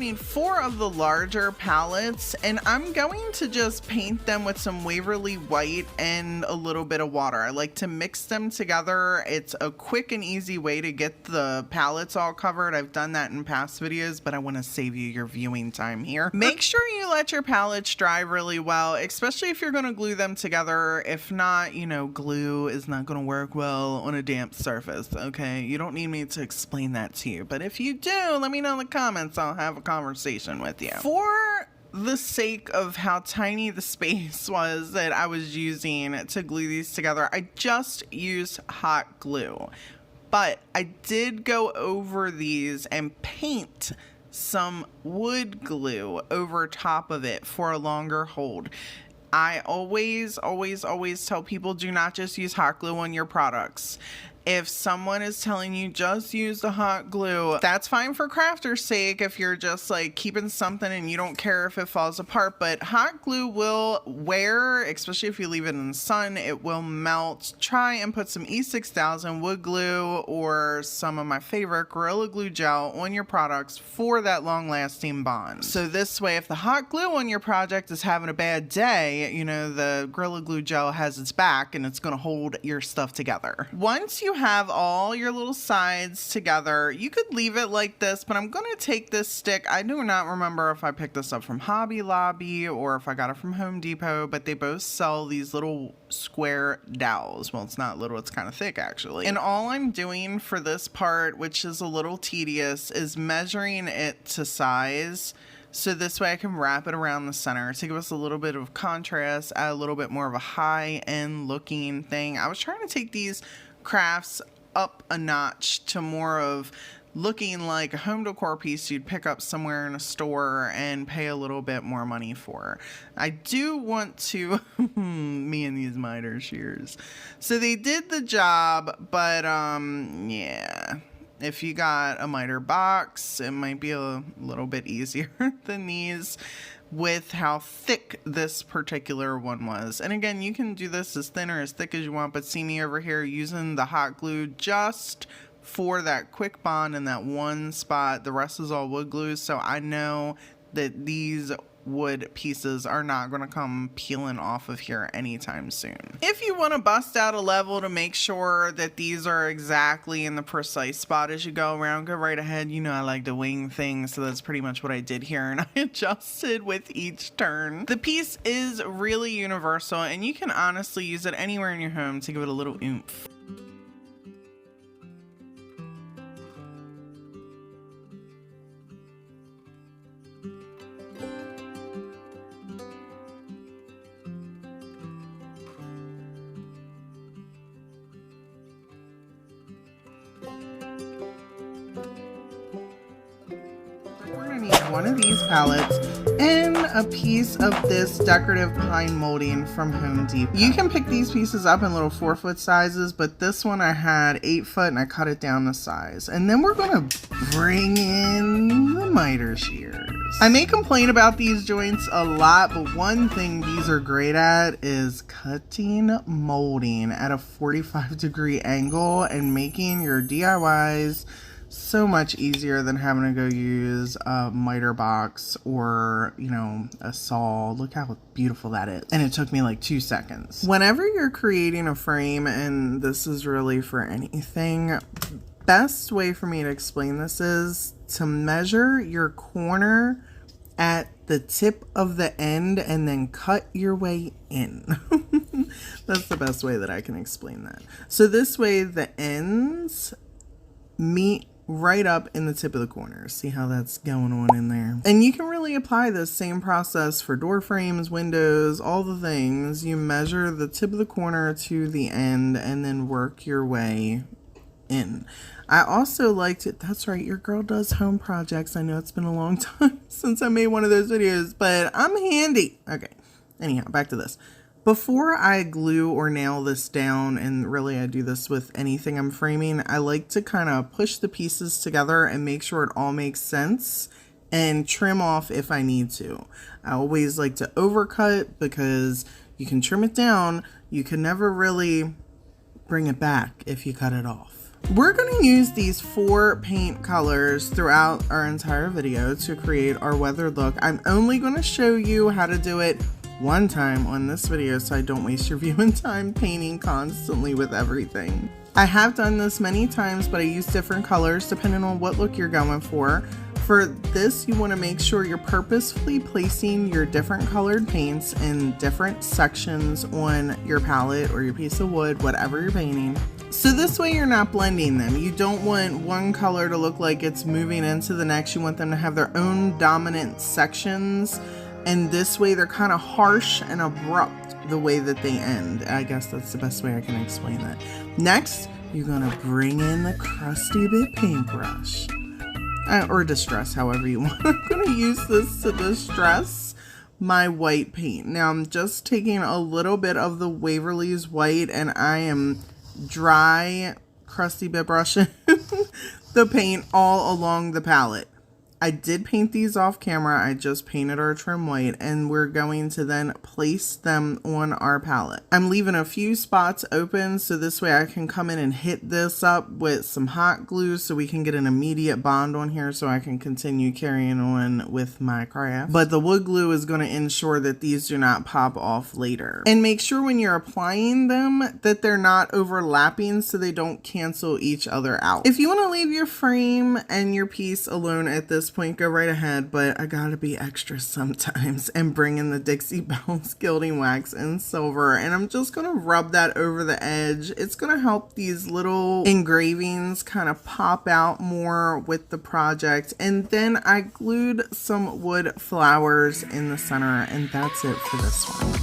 Need 4 of the larger pallets, and I'm going to just paint them with some Waverly White and a little bit of water. I like to mix them together. It's a quick and easy way to get the pallets all covered. I've done that in past videos, but I want to save you your viewing time here. Make sure you let your pallets dry really well, especially if you're going to glue them together. If not, you know, glue is not going to work well on a damp surface, okay? You don't need me to explain that to you, but if you do, let me know in the comments. I'll have a conversation with you. For the sake of how tiny the space was that I was using to glue these together, I just used hot glue, but I did go over these and paint some wood glue over top of it for a longer hold. I always tell people, do not just use hot glue on your products. If someone is telling you just use the hot glue, that's fine for crafters' sake if you're just like keeping something and you don't care if it falls apart, but hot glue will wear, especially if you leave it in the sun, it will melt. Try and put some E6000 wood glue or some of my favorite Gorilla Glue gel on your products for that long-lasting bond. So this way, if the hot glue on your project is having a bad day, you know, the Gorilla Glue gel has its back and it's going to hold your stuff together. Once you have all your little sides together, you could leave it like this, but I'm going to take this stick. I do not remember if I picked this up from Hobby Lobby or if I got it from Home Depot, but they both sell these little square dowels. Well, it's not little, it's kind of thick actually. And all I'm doing for this part, which is a little tedious, is measuring it to size. So this way I can wrap it around the center to give us a little bit of contrast, add a little bit more of a high-end looking thing. I was trying to take these crafts up a notch to more of looking like a home decor piece you'd pick up somewhere in a store and pay a little bit more money for. I do want to me and these miter shears. So they did the job, but yeah. If you got a miter box, it might be a little bit easier than these with how thick this particular one was. And again, you can do this as thin or as thick as you want, but see me over here using the hot glue just for that quick bond in that one spot. The rest is all wood glue, so I know that these wood pieces are not going to come peeling off of here anytime soon. If you want to bust out a level to make sure that these are exactly in the precise spot as you go around, go right ahead. You know I like to wing things, so that's pretty much what I did here, and I adjusted with each turn. The piece is really universal, and you can honestly use it anywhere in your home to give it a little oomph. One of these pallets and a piece of this decorative pine molding from Home Depot. You can pick these pieces up in little 4-foot sizes, but this one I had 8 foot and I cut it down to size. And then we're gonna bring in the miter shears. I may complain about these joints a lot, but one thing these are great at is cutting molding at a 45-degree angle and making your DIYs so much easier than having to go use a miter box or, you know, a saw. Look how beautiful that is. And it took me like 2 seconds. Whenever you're creating a frame, and this is really for anything, best way for me to explain this is to measure your corner at the tip of the end and then cut your way in. That's the best way that I can explain that. So this way the ends meet right up in the tip of the corner. See how that's going on in there? And you can really apply this same process for door frames, windows, all the things. You measure the tip of the corner to the end and then work your way in. I also liked it. That's right, your girl does home projects. I know it's been a long time since I made one of those videos, but I'm handy. Okay, anyhow, back to this. Before I glue or nail this down, and really I do this with anything I'm framing, I like to kind of push the pieces together and make sure it all makes sense and trim off if I need to. I always like to overcut because you can trim it down, you can never really bring it back if you cut it off. We're going to use these 4 paint colors throughout our entire video to create our weathered look. I'm only going to show you how to do it one time on this video so I don't waste your viewing time painting constantly with everything. I have done this many times, but I use different colors depending on what look you're going for. For this, you want to make sure you're purposefully placing your different colored paints in different sections on your palette or your piece of wood, whatever you're painting. So this way you're not blending them. You don't want one color to look like it's moving into the next. You want them to have their own dominant sections. And this way they're kind of harsh and abrupt the way that they end. I guess that's the best way I can explain that. Next, you're gonna bring in the crusty bit paintbrush. Or distress, however you want. I'm going to use this to distress my white paint. Now I'm just taking a little bit of the Waverly's white and I am dry crusty bit brushing the paint all along the palette. I did paint these off camera. I just painted our trim white and we're going to then place them on our palette. I'm leaving a few spots open so this way I can come in and hit this up with some hot glue so we can get an immediate bond on here so I can continue carrying on with my craft. But the wood glue is going to ensure that these do not pop off later. And make sure when you're applying them that they're not overlapping so they don't cancel each other out. If you want to leave your frame and your piece alone at this point, go right ahead, but I gotta be extra sometimes and bring in the Dixie Belle's gilding wax in silver, and I'm just gonna rub that over the edge. It's gonna help these little engravings kind of pop out more with the project. And then I glued some wood flowers in the center, and that's it for this one.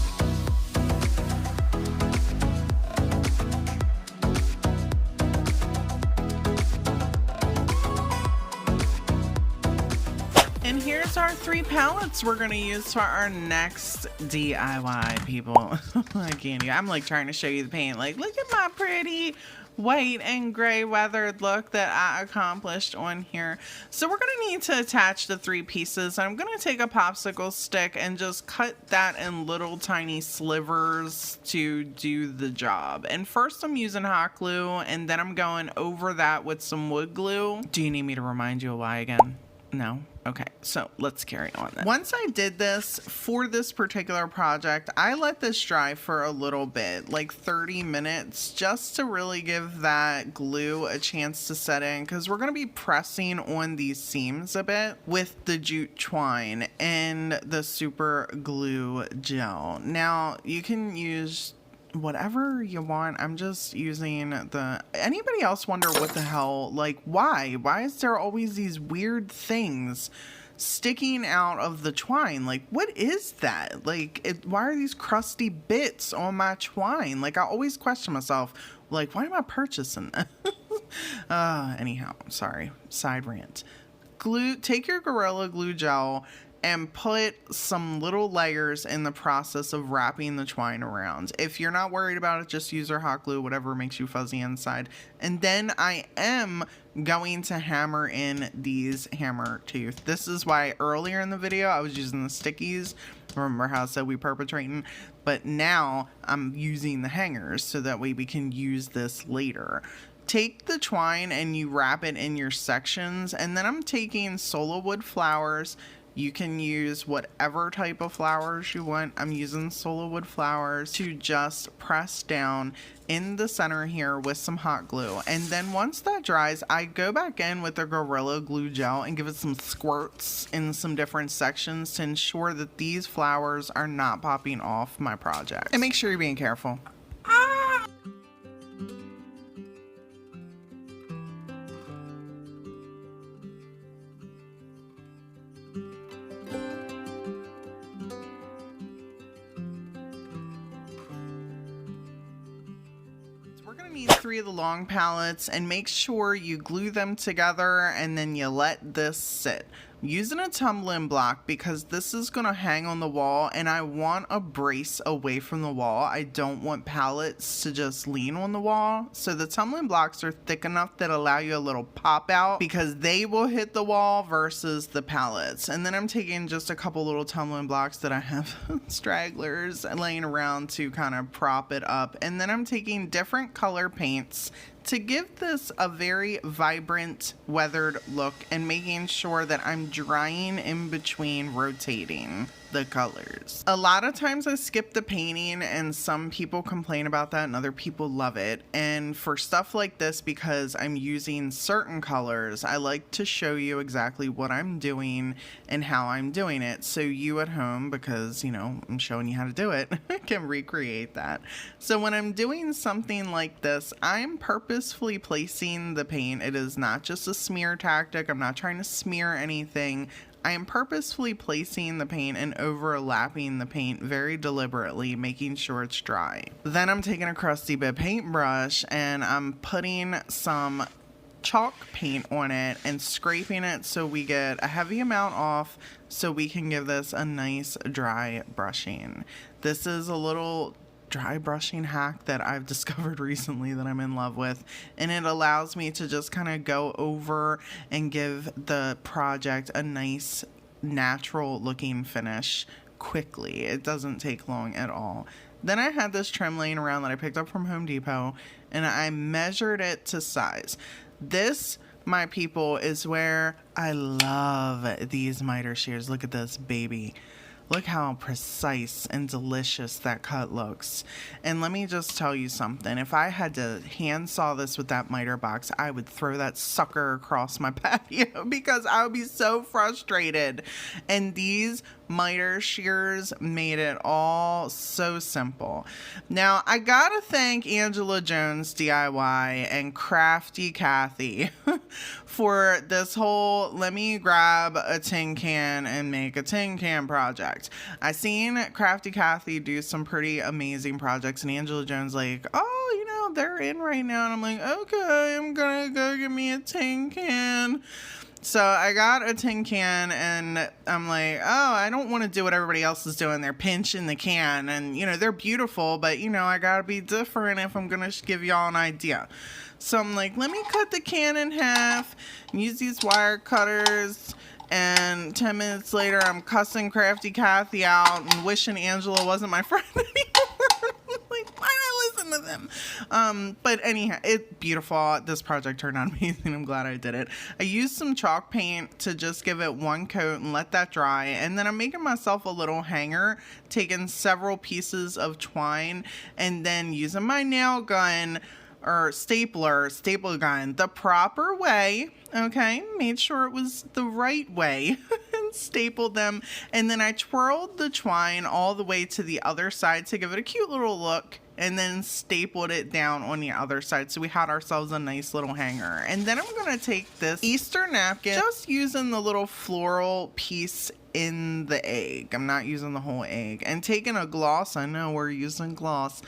And here's our 3 palettes we're going to use for our next DIY, people. I can't even. I'm like trying to show you the paint. Like, look at my pretty white and gray weathered look that I accomplished on here. So we're going to need to attach the 3 pieces. I'm going to take a popsicle stick and just cut that in little tiny slivers to do the job. And first I'm using hot glue and then I'm going over that with some wood glue. Do you need me to remind you why again? No? Okay, so let's carry on then. Once I did this for this particular project, I let this dry for a little bit, like 30 minutes, just to really give that glue a chance to set in, because we're going to be pressing on these seams a bit with the jute twine and the super glue gel. Now, you can use whatever you want. I'm just using the... Anybody else wonder what the hell, like, why is there always these weird things sticking out of the twine? Like, what is that? Like, why are these crusty bits on my twine? Like, I always question myself, like, why am I purchasing that? Anyhow, sorry, side rant. Take your Gorilla Glue gel and put some little layers in the process of wrapping the twine around. If you're not worried about it, just use our hot glue, whatever makes you fuzzy inside. And then I am going to hammer in these hammer tooth. This is why earlier in the video I was using the stickies. Remember how I said we perpetrating? But now I'm using the hangers so that way we can use this later. Take the twine and you wrap it in your sections, and then I'm taking solo wood flowers. You can use whatever type of flowers you want. I'm using solo wood flowers to just press down in the center here with some hot glue. And then once that dries, I go back in with the Gorilla Glue gel and give it some squirts in some different sections to ensure that these flowers are not popping off my project. And make sure you're being careful. We're going to need 3 of the long pallets, and make sure you glue them together and then you let this sit. I'm using a tumbling block because this is going to hang on the wall and I want a brace away from the wall. I don't want pallets to just lean on the wall. So the tumbling blocks are thick enough that allow you a little pop out because they will hit the wall versus the pallets. And then I'm taking just a couple little tumbling blocks that I have laying around to kind of prop it up. And then I'm taking different color paints to give this a very vibrant weathered look and making sure that I'm drying in between rotating the colors. A lot of times I skip the painting, and some people complain about that and other people love it. And for stuff like this, because I'm using certain colors, I like to show you exactly what I'm doing and how I'm doing it, so you at home, because you know I'm showing you how to do it, can recreate that. So when I'm doing something like this, I'm purposefully placing the paint. It is not just a smear tactic. I'm not trying to smear anything. I am purposefully placing the paint and overlapping the paint very deliberately, making sure it's dry. Then I'm taking a crusty bit paintbrush and I'm putting some chalk paint on it and scraping it so we get a heavy amount off, so we can give this a nice dry brushing. This is a little dry brushing hack that I've discovered recently that I'm in love with, and it allows me to just kind of go over and give the project a nice natural looking finish quickly. It doesn't take long at all. Then I had this trim laying around that I picked up from Home Depot, and I measured it to size. This, my people, is where I love these miter shears. Look at this baby. Look how precise and delicious that cut looks. And let me just tell you something. If I had to hand saw this with that miter box, I would throw that sucker across my patio because I would be so frustrated. And these miter shears made it all so simple. Now, I gotta thank Angela Jones DIY and Crafty Kathy for this whole let me grab a tin can and make a tin can project. I seen Crafty Kathy do some pretty amazing projects, and Angela Jones like, oh, you know, they're in right now. And I'm like, okay, I'm gonna go get me a tin can. So I got a tin can, and I'm like, oh, I don't want to do what everybody else is doing. They're pinching the can, and, you know, they're beautiful, but, you know, I got to be different if I'm going to give y'all an idea. So I'm like, let me cut the can in half and use these wire cutters. And 10 minutes later, I'm cussing Crafty Kathy out and wishing Angela wasn't my friend anymore. Like, why did I listen to them? But anyhow, it's beautiful. This project turned out amazing. I'm glad I did it. I used some chalk paint to just give it one coat and let that dry. And then I'm making myself a little hanger, taking several pieces of twine, and then using my nail gun or staple gun the proper way, okay, made sure it was the right way and stapled them, and then I twirled the twine all the way to the other side to give it a cute little look, and then stapled it down on the other side, so we had ourselves a nice little hanger. And then I'm gonna take this Easter napkin, just using the little floral piece in the egg. I'm not using the whole egg, and taking a gloss, I know we're using gloss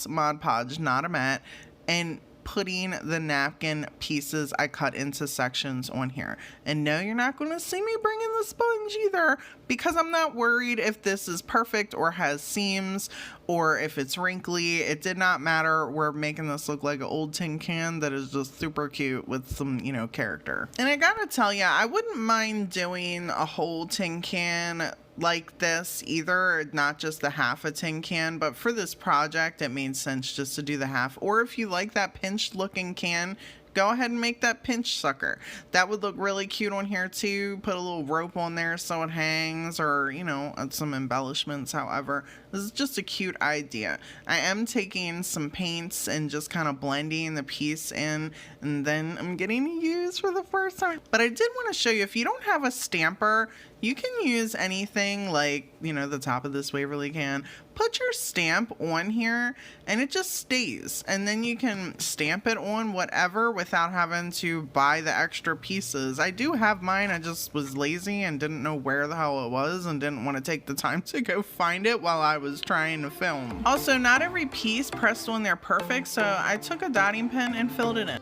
Mod Podge, not a matte, and putting the napkin pieces I cut into sections on here. And no, you're not going to see me bringing the sponge either, because I'm not worried if this is perfect or has seams or if it's wrinkly. It did not matter. We're making this look like an old tin can that is just super cute with some, you know, character. And I gotta tell you, I wouldn't mind doing a whole tin can like this either, not just the half a tin can, but for this project it made sense just to do the half. Or if you like that pinched looking can, go ahead and make that pinch sucker. That would look really cute on here too. Put a little rope on there so it hangs, or, you know, some embellishments. However, this is just a cute idea. I am taking some paints and just kind of blending the piece in, and then I'm getting to use for the first time. But I did want to show you, if you don't have a stamper, you can use anything like, you know, the top of this Waverly can. Put your stamp on here and it just stays. And then you can stamp it on whatever without having to buy the extra pieces. I do have mine. I just was lazy and didn't know where the hell it was and didn't want to take the time to go find it while I was trying to film. Also, not every piece pressed on there perfect, so I took a dotting pen and filled it in.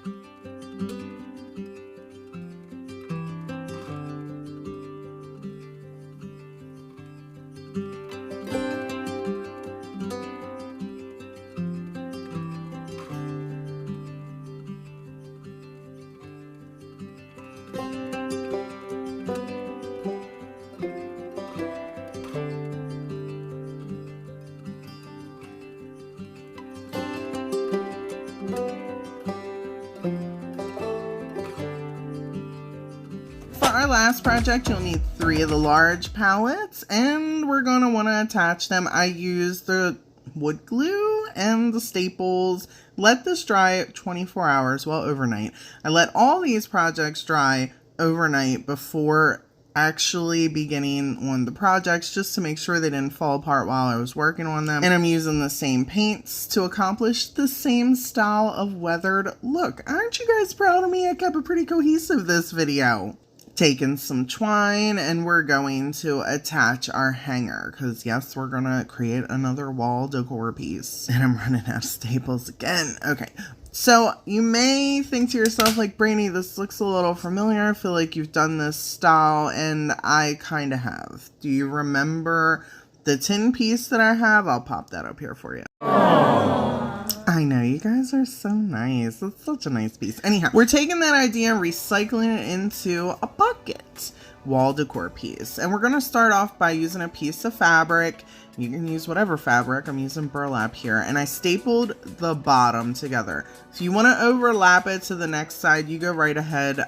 last project, you'll need 3 of the large pallets, and we're going to want to attach them. I use the wood glue and the staples. Let this dry 24 hours, well, overnight. I let all these projects dry overnight before actually beginning on the projects, just to make sure they didn't fall apart while I was working on them. And I'm using the same paints to accomplish the same style of weathered look. Aren't you guys proud of me? I kept it pretty cohesive this video. Taking some twine, and we're going to attach our hanger, because yes, we're gonna create another wall decor piece. And I'm running out of staples again. Okay. So you may think to yourself, like, Brainy, this looks a little familiar. I feel like you've done this style, and I kind of have. Do you remember the tin piece that I have? I'll pop that up here for you. Aww. I know, you guys are so nice. It's such a nice piece. Anyhow, we're taking that idea and recycling it into a bucket wall decor piece. And we're going to start off by using a piece of fabric. You can use whatever fabric. I'm using burlap here, and I stapled the bottom together. If you want to overlap it to the next side, you go right ahead.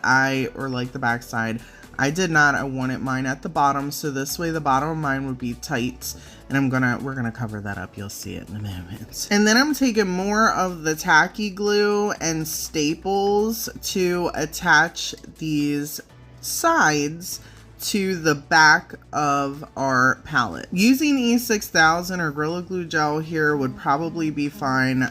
Or like the back side. I did not. I wanted mine at the bottom, so this way the bottom of mine would be tight. And we're gonna cover that up. You'll see it in a moment. And then I'm taking more of the tacky glue and staples to attach these sides to the back of our palette. Using E6000 or Gorilla Glue gel here would probably be fine.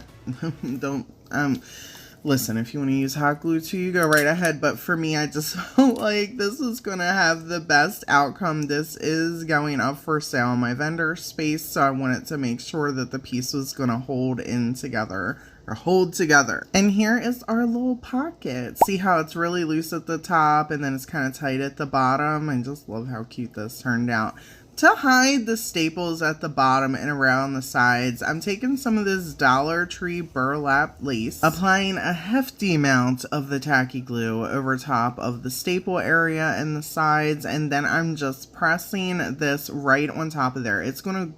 Listen, if you want to use hot glue too, you go right ahead. But for me, I just felt like this is going to have the best outcome. This is going up for sale in my vendor space, so I wanted to make sure that the piece was going to hold together. And here is our little pocket. See how it's really loose at the top and then it's kind of tight at the bottom? I just love how cute this turned out. To hide the staples at the bottom and around the sides, I'm taking some of this Dollar Tree burlap lace, applying a hefty amount of the tacky glue over top of the staple area and the sides, and then I'm just pressing this right on top of there. It's going to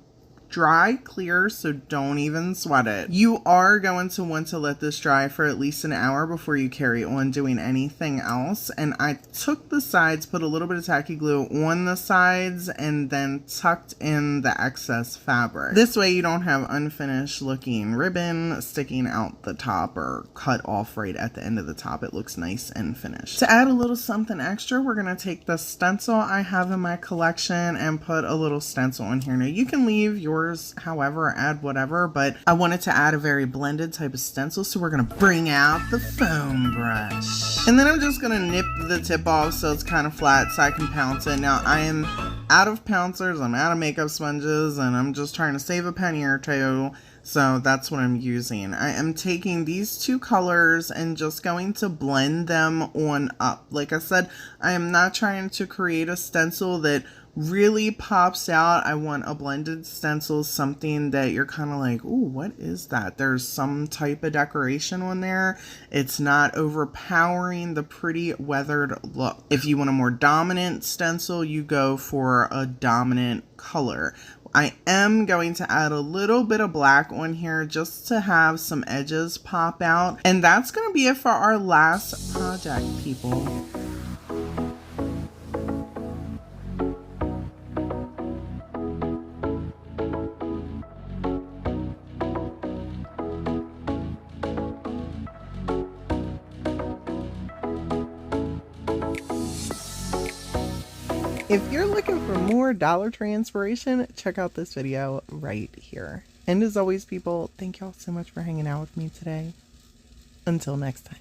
dry clear, so don't even sweat it. You are going to want to let this dry for at least an hour before you carry on doing anything else. And I took the sides, put a little bit of tacky glue on the sides, and then tucked in the excess fabric. This way you don't have unfinished looking ribbon sticking out the top or cut off right at the end of the top. It looks nice and finished. To add a little something extra, we're going to take the stencil I have in my collection and put a little stencil in here. Now you can leave yours however, add whatever, but I wanted to add a very blended type of stencil, so we're gonna bring out the foam brush. And then I'm just gonna nip the tip off so it's kind of flat so I can pounce it. Now I am out of pouncers, I'm out of makeup sponges, and I'm just trying to save a penny or two, so that's what I'm using. I am taking these 2 colors and just going to blend them on up. Like I said, I am not trying to create a stencil that really pops out. I want a blended stencil, something that you're kind of like, ooh, what is that? There's some type of decoration on there. It's not overpowering the pretty weathered look. If you want a more dominant stencil, you go for a dominant color. I am going to add a little bit of black on here just to have some edges pop out. And that's going to be it for our last project, people. If you're looking for more Dollar Tree inspiration, check out this video right here. And as always, people, thank y'all so much for hanging out with me today. Until next time.